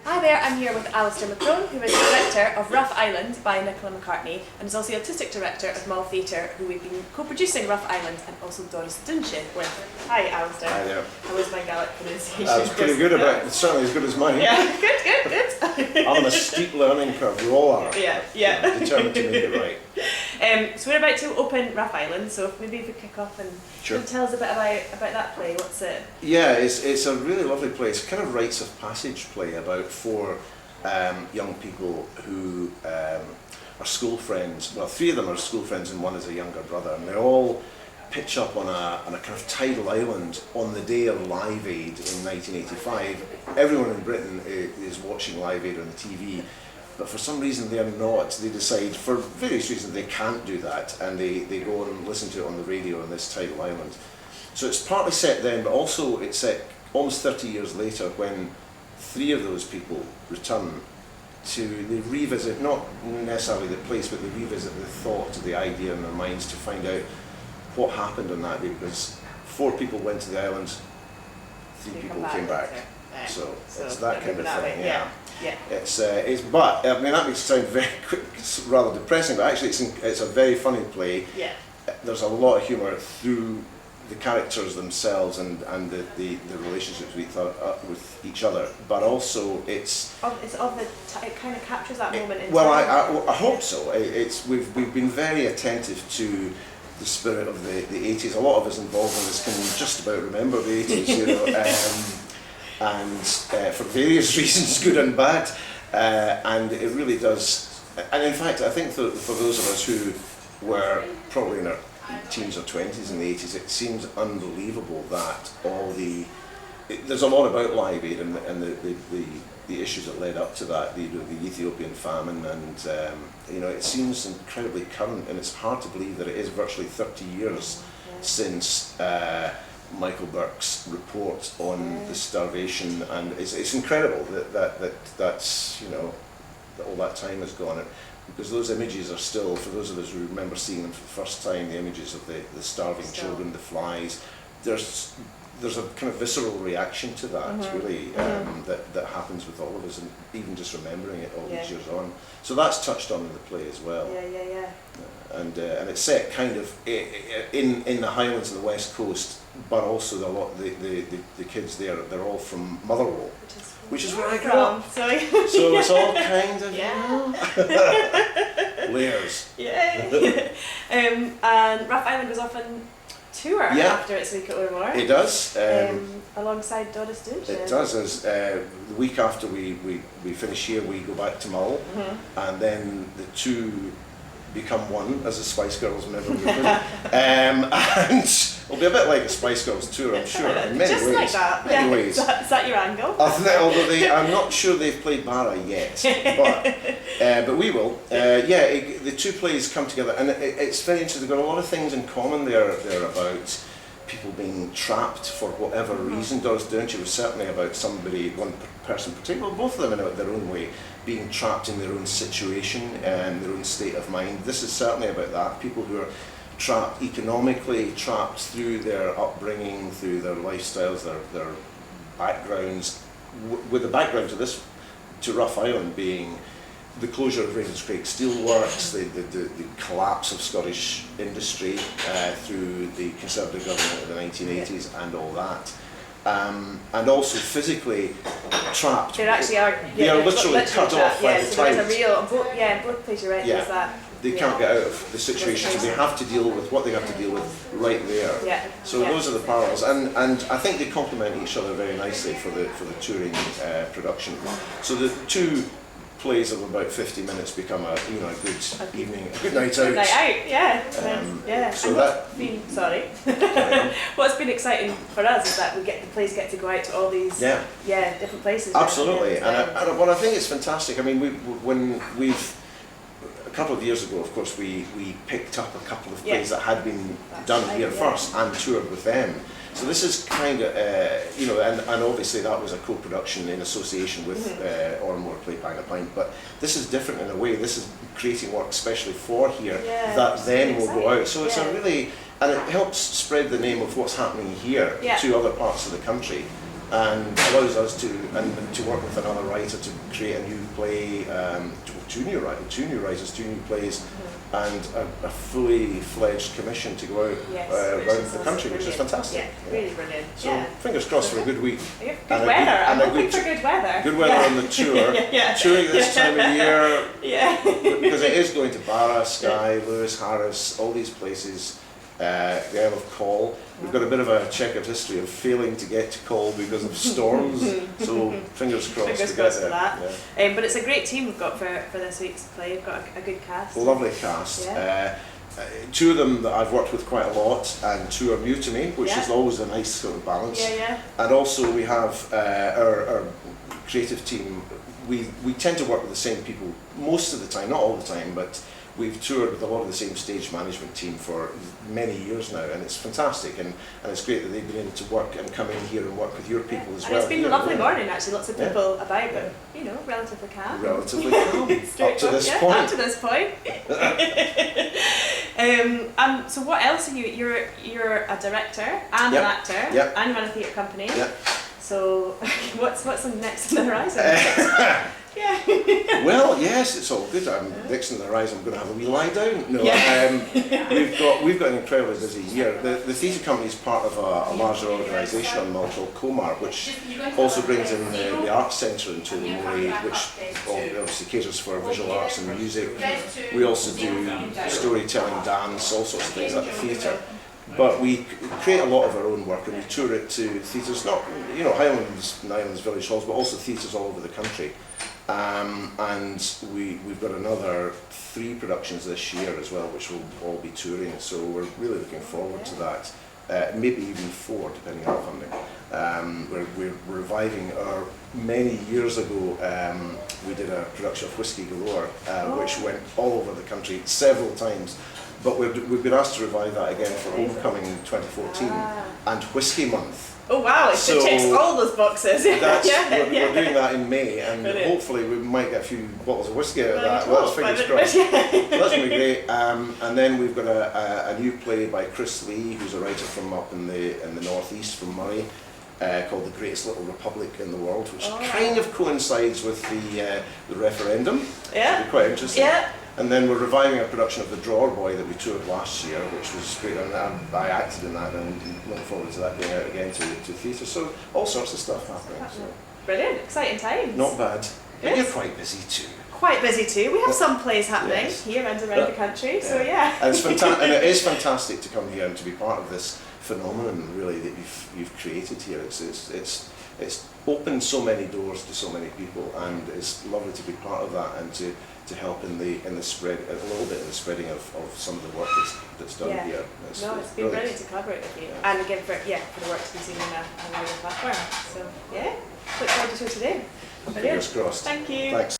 Hi there, I'm here with Alasdair McCrone, who is the director of Rough Island by Nicola McCartney, and is also the artistic director of Mull Theatre, who we've been co-producing Rough Island and also Doris Dunshire with. Hi Alasdair. Hi there. How was my Gaelic pronunciation? That was pretty good about it, certainly as good as mine. Yeah, good. I'm on a steep learning curve, we all are. Yeah. I'm determined to make it right. So we're about to open Rough Island, so maybe if we kick off and Sure. tell us a bit about that play. What's it? Yeah, it's a really lovely play. It's kind of rites of passage play about four young people who are school friends. Well, three of them are school friends and one is a younger brother, and they all pitch up on a kind of tidal island on the day of Live Aid in 1985. Everyone in Britain is watching Live Aid on the TV, but for some reason they are not. They decide, for various reasons, they can't do that, and they go and listen to it on the radio on this tidal island. So it's partly set then, but also it's set almost 30 years later when three of those people return they revisit, not necessarily the place, but they revisit the thought, the idea in their minds to find out what happened on that day, because four people went to the island, three people came back. So it's that kind of thing, yeah. But I mean, that makes it sound very quick, rather depressing, but actually it's a very funny play. Yeah. There's a lot of humour through the characters themselves and the relationships with each other, but also it kind of captures that moment in well, time. I hope so. We've been very attentive to the spirit of the 80s. A lot of us involved in this can just about remember the 80s, you know, and for various reasons, good and bad, and it really does. And in fact, I think that for those of us who were probably in our teens or 20s in the 80s, it seems unbelievable that there's a lot about Live Aid and the issues that led up to that, the Ethiopian famine, and it seems incredibly current, and it's hard to believe that it is virtually 30 years since Michael Burke's report on the starvation, and it's incredible that's that all that time has gone. Because those images are still, for those of us who remember seeing them for the first time, the images of the starving children, the flies, there's a kind of visceral reaction to that, really, that happens with all of us, and even just remembering it all these years on. So that's touched on in the play as well. Yeah. And it's set kind of in the Highlands of the West Coast, but also the kids there, they're all from Motherwell, which is where I grew up. So it's all kind of layers. Yeah. And Rough Island goes off on tour after its week at Livermore. It does. Alongside Doris Dunshire. It does. As the week after we finish here, we go back to Mull, and then the two become one, as the Spice Girls never would. And it'll be a bit like the Spice Girls tour, I'm sure, in many Just ways. like that. Many ways. Is that your angle? Although I'm not sure they've played Barra yet, but we will. The two plays come together, and it's very interesting. They've got a lot of things in common there about people being trapped for whatever reason. Doris Dunshire was certainly about one person in particular, both of them in their own way, being trapped in their own situation and their own state of mind. This is certainly about that. People who are trapped economically, trapped through their upbringing, through their lifestyles, their backgrounds, with the background to Rough Island being the closure of Ravenscraig Steelworks, the collapse of Scottish industry through the Conservative government of the 1980s and all that. And also physically trapped. They actually are. They are literally cut off by the tide. There's a real, both places, right? Yeah. There's that. They can't get out of the situation, so they have to deal with what they have to deal with right there. Yeah. So those are the parallels, and I think they complement each other very nicely for the touring production. So the two plays of about 50 minutes become a good evening, a good night out. Night out, yeah. So what's been exciting for us is that the plays get to go out to all these different places. Absolutely, and what I think is fantastic. I mean, a couple of years ago, of course, we picked up a couple of plays that had been done here first and toured with them. So this is kind of, and obviously that was a co-production in association with Ormore Play Bang a Pint, but this is different in a way. This is creating work especially for here that then will go out. So it's a really, and it helps spread the name of what's happening here to other parts of the country. and allows us to work with another writer to create a new play, two new writers, two new plays, and a fully fledged commission to go out around the country, which is fantastic. Yeah, really brilliant. So fingers crossed for a good week. Good weather. I'm hoping for good weather. Good weather on the tour. Touring this time of year, because it is going to Barra, Skye, Lewis, Harris, all these places. The Isle of Coll. We've got a bit of a checkered history of failing to get to Coll because of storms, so fingers crossed. Fingers crossed for that. Yeah. But it's a great team we've got for this week's play. We've got a good cast. Lovely cast. Yeah. Two of them that I've worked with quite a lot, and two are new to me, which is always a nice sort of balance. And also we have our creative team. We tend to work with the same people most of the time, not all the time, but we've toured with a lot of the same stage management team for many years now, and it's fantastic, and it's great that they've been able to work and come in here and work with your people as well. And it's been a lovely morning actually, lots of people about, but relatively calm. Relatively calm, up to this point. Up to this point. So what else are you? You're a director and an actor, and you run a theatre company. So what's next on the horizon? Well, yes, it's all good. Next on the horizon, I'm going to have a wee lie down. No, we've got an incredibly busy year. The theatre company is part of a larger organisation on Mull called Comar, which also brings in the Arts Centre in Tobermory, which obviously caters for visual arts and music. We also do storytelling, dance, all sorts of things at the theatre. But we create a lot of our own work, and we tour it to theatres, not Highlands and Islands Village Halls, but also theatres all over the country. And we've got another 3 productions this year as well, which will all be touring. So we're really looking forward to that. Maybe even 4, depending on funding. We're reviving our many years ago. We did a production of Whiskey Galore, which went all over the country several times. But we've been asked to revive that again for Homecoming 2014 and Whiskey Month. Oh wow, it ticks all those boxes. We're doing that in May, and hopefully we might get a few bottles of whiskey out of that. Well, that's fingers crossed. That's going to be great. And then we've got a new play by Chris Lee, who's a writer from up in the northeast, from Murray, called The Greatest Little Republic in the World, which kind of coincides with the referendum. It'll be quite interesting. And then we're reviving a production of The Drawer Boy that we toured last year, which was great, and I acted in that, and looking forward to that going out again to theatre. So all sorts of stuff happening. So. Brilliant, exciting times. Not bad. But you're quite busy too. Quite busy too. We have some plays happening here and around the country, so And it's and it is fantastic to come here and to be part of this phenomenon, really, that you've created here. It's opened so many doors to so many people, and it's lovely to be part of that and to help in the spread, a little bit in the spreading of some of the work that's done here. It's been brilliant to collaborate with you, and again for the work to be seen on a wider platform. So look forward to it today. Brilliant. Fingers crossed. Thank you. Thanks.